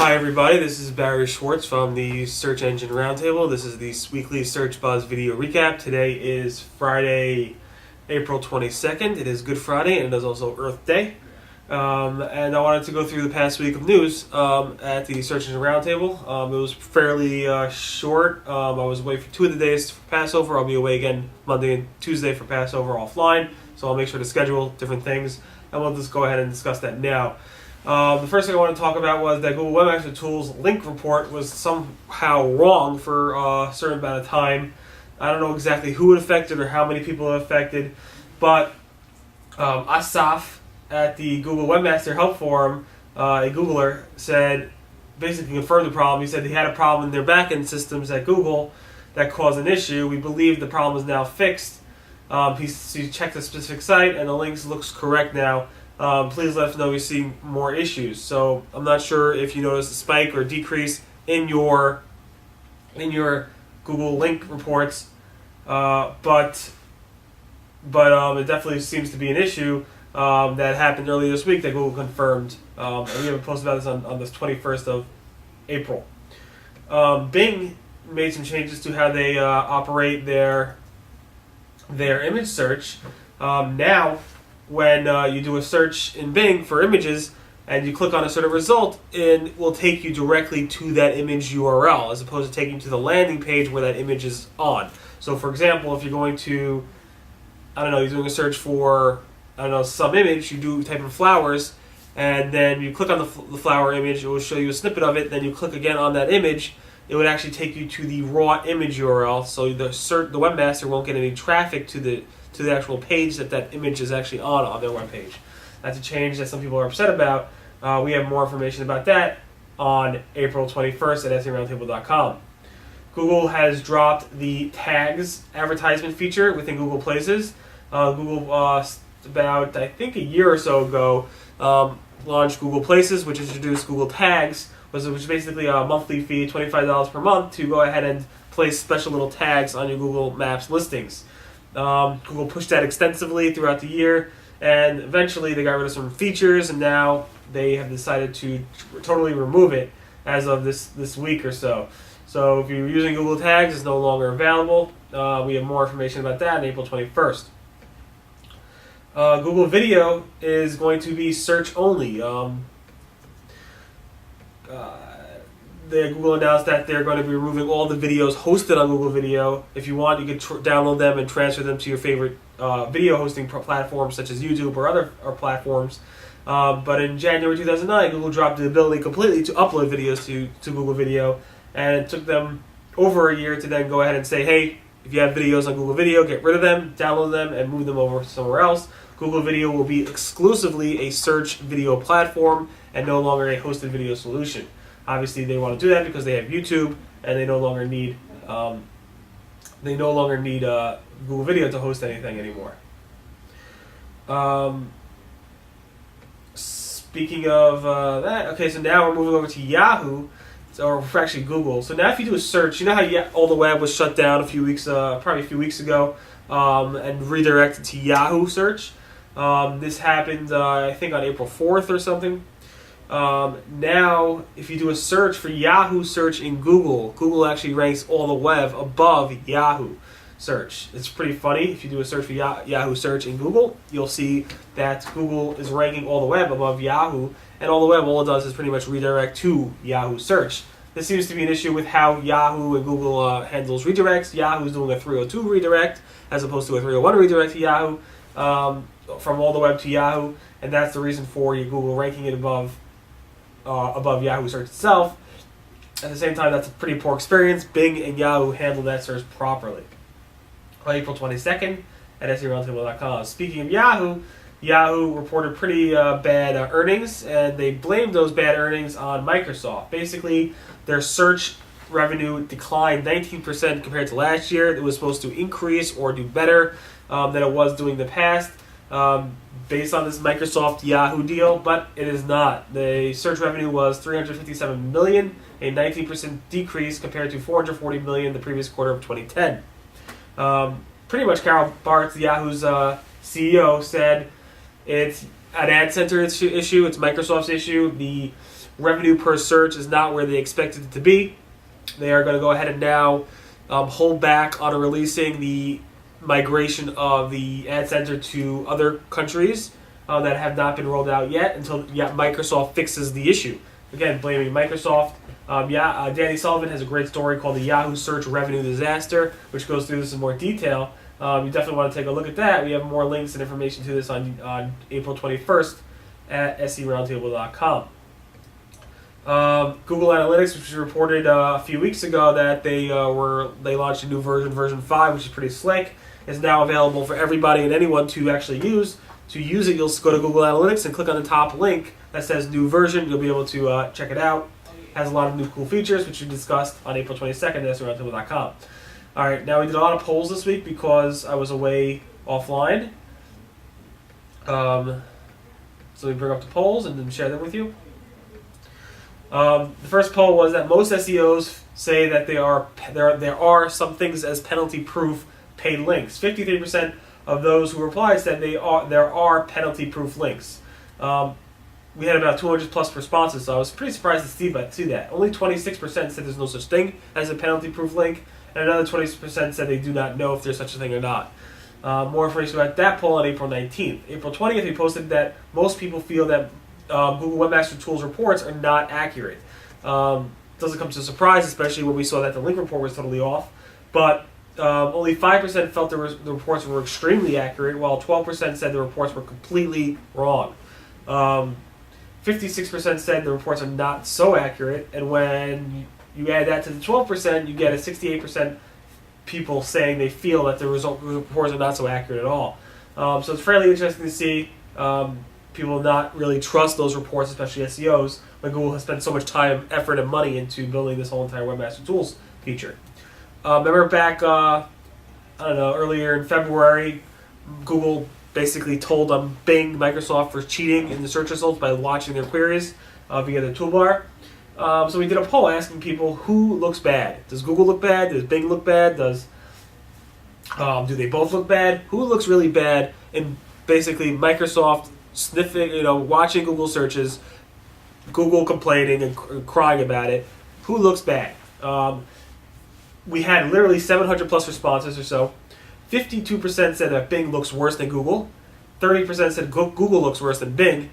Hi everybody, this is Barry Schwartz from the Search Engine Roundtable. This is the weekly Search Buzz video recap. Today is Friday, April 22nd. It is Good Friday and it is also Earth Day. And I wanted to go through the past week of news at the Search Engine Roundtable. It was fairly short. I was away for 2 of the days for Passover. I'll be away again Monday and Tuesday for Passover offline, so I'll make sure to schedule different things, and we'll just go ahead and discuss that now. The first thing I want to talk about was that Google Webmaster Tools link report was somehow wrong for a certain amount of time. I don't know exactly who it affected or how many people it affected, but Asaf at the Google Webmaster Help Forum, a Googler, basically confirmed the problem. He said he had a problem in their backend systems at Google that caused an issue. We believe the problem is now fixed. He checked the specific site and the links looks correct now. Please let us know if you see more issues. So I'm not sure if you noticed a spike or decrease in your Google link reports, but it definitely seems to be an issue that happened earlier this week that Google confirmed. And we have a post about this on the 21st of April. Bing made some changes to how they operate their image search. Now, when you do a search in Bing for images and you click on a certain result, it will take you directly to that image URL as opposed to taking you to the landing page where that image is on. So for example, if you're going to, you're doing a search for, some image, you type in flowers, and then you click on the flower image, it will show you a snippet of it, then you click again on that image, it would actually take you to the raw image URL, so the webmaster won't get any traffic to the actual page that image is actually on their web page. That's a change that some people are upset about. We have more information about that on April 21st at SEOroundtable.com. Google has dropped the tags advertisement feature within Google Places. Google, about I think a year or so ago, launched Google Places, which introduced Google Tags, which is basically a monthly fee, $25 per month, to go ahead and place special little tags on your Google Maps listings. Google pushed that extensively throughout the year, and eventually they got rid of some features, and now they have decided to totally remove it as of this week or so. So if you're using Google Tags, it's no longer available. We have more information about that on April 21st. Google Video is going to be search only. Google announced that they're going to be removing all the videos hosted on Google Video. If you want, you can download them and transfer them to your favorite video hosting platforms such as YouTube or other platforms. But in January 2009, Google dropped the ability completely to upload videos to Google Video, and it took them over a year to then go ahead and say, hey, if you have videos on Google Video, get rid of them, download them, and move them over somewhere else. Google Video will be exclusively a search video platform and no longer a hosted video solution. Obviously, they want to do that because they have YouTube, and they no longer need Google Video to host anything anymore. Speaking of that, okay, so now we're moving over to Yahoo, or actually Google. So now, if you do a search, you know how all the web was shut down probably a few weeks ago, and redirected to Yahoo search. This happened, I think, on April 4th or something. Now, if you do a search for Yahoo search in Google, Google actually ranks all the web above Yahoo search. It's pretty funny. If you do a search for Yahoo search in Google, you'll see that Google is ranking all the web above Yahoo, and all it does is pretty much redirect to Yahoo search. This seems to be an issue with how Yahoo and Google handles redirects. Yahoo's doing a 302 redirect as opposed to a 301 redirect to Yahoo, from all the web to Yahoo, and that's the reason for your Google ranking it above Yahoo search itself. At the same time, that's a pretty poor experience. Bing and Yahoo handled that search properly. On April 22nd at SEOroundtable.com. Speaking of Yahoo, Yahoo reported pretty bad earnings, and they blamed those bad earnings on Microsoft. Basically, their search revenue declined 19% compared to last year. It was supposed to increase or do better than it was doing in the past, based on this Microsoft Yahoo deal, but it is not. The search revenue was $357 million, a 19% decrease compared to $440 million the previous quarter of 2010. Pretty much Carol Bartz, Yahoo's CEO, said it's an ad center issue, it's Microsoft's issue. The revenue per search is not where they expected it to be. They are going to go ahead and now hold back on releasing the migration of the Ad Center to other countries that have not been rolled out yet until Microsoft fixes the issue. Again, blaming Microsoft. Danny Sullivan has a great story called the Yahoo Search Revenue Disaster, which goes through this in more detail. You definitely want to take a look at that. We have more links and information to this on April 21st at seroundtable.com. Google Analytics, which was reported a few weeks ago that they launched a new version 5, which is pretty slick, is now available for everybody and anyone to actually use. To use it, you'll go to Google Analytics and click on the top link that says new version. You'll be able to check it out. It has a lot of new cool features, which we discussed on April 22nd at seroundtable.com. All right, now we did a lot of polls this week because I was away offline. So we bring up the polls and then share them with you. The first poll was that most SEOs say that there are some things as penalty-proof paid links. 53% of those who replied said there are penalty-proof links. We had about 200 plus responses, so I was pretty surprised to see that. Only 26% said there's no such thing as a penalty-proof link, and another 20% said they do not know if there's such a thing or not. More information about that poll on April 19th. April 20th, we posted that most people feel that Google Webmaster Tools reports are not accurate. Doesn't come as a surprise, especially when we saw that the link report was totally off. But only 5% felt the reports were extremely accurate, while 12% said the reports were completely wrong. 56% said the reports are not so accurate, and when you add that to the 12%, you get a 68% people saying they feel that the reports are not so accurate at all. So it's fairly interesting to see people not really trust those reports, especially SEOs, when Google has spent so much time, effort, and money into building this whole entire Webmaster Tools feature. Remember back, earlier in February, Google basically told Bing, Microsoft, for cheating in the search results by watching their queries via the toolbar. So we did a poll asking people who looks bad. Does Google look bad? Does Bing look bad? Do they both look bad? Who looks really bad? And basically Microsoft sniffing, watching Google searches, Google complaining and crying about it. Who looks bad? We had literally 700 plus responses or so. 52% said that Bing looks worse than Google. 30% said Google looks worse than Bing.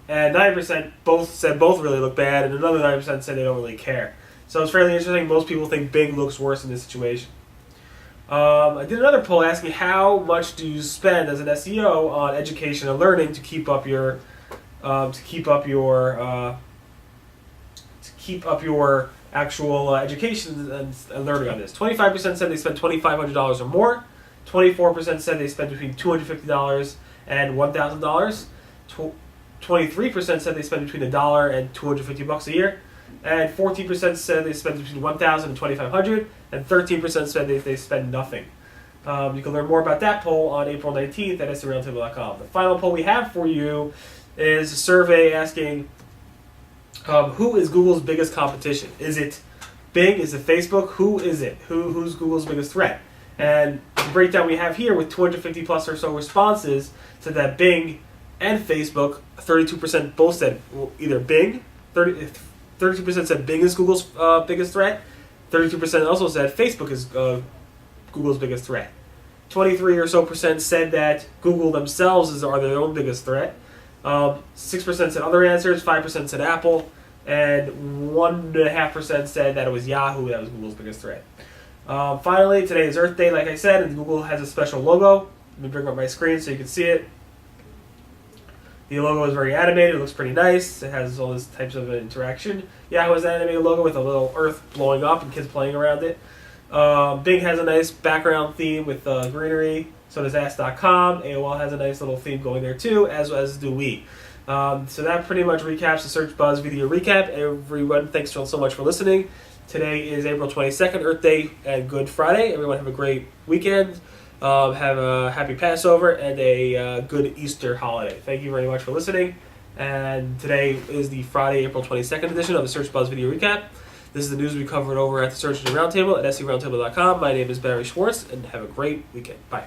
And 9% said both really look bad, and another 9% said they don't really care. So it's fairly interesting. Most people think Bing looks worse in this situation. I did another poll asking how much do you spend as an SEO on education and learning to keep up your actual education and learning on this. 25% said they spent $2,500 or more. 24% said they spent between $250 and $1,000. 23% said they spend between $1 and $250 a year, and 14% said they spend between $1,000 and $2,500, and 13% said they spend nothing. You can learn more about that poll on April 19th at seroundtable.com. The final poll we have for you is a survey asking who is Google's biggest competition? Is it Bing? Is it Facebook? Who is it? Who's Google's biggest threat? And the breakdown we have here with 250 plus or so responses said that Bing and Facebook, 32% both said either Bing, 32% said Bing is Google's biggest threat, 32% also said Facebook is Google's biggest threat. 23 or so percent said that Google themselves are their own biggest threat. 6% said other answers, 5% said Apple, and 1.5% said that it was Yahoo that was Google's biggest threat. Finally, today is Earth Day, like I said, and Google has a special logo. Let me bring up my screen so you can see it. The logo is very animated. It looks pretty nice. It has all these types of interaction. Yahoo has an animated logo with a little Earth blowing up and kids playing around it. Bing has a nice background theme with greenery. So does Ask.com. AOL has a nice little theme going there too, as do we. So that pretty much recaps the Search Buzz video recap. Everyone, thanks so much for listening. Today is April 22nd, Earth Day, and Good Friday. Everyone have a great weekend. Have a happy Passover and a good Easter holiday. Thank you very much for listening. And today is the Friday, April 22nd edition of the Search Buzz Video Recap. This is the news we covered over at the Search Engine Roundtable at seroundtable.com. My name is Barry Schwartz, and have a great weekend. Bye.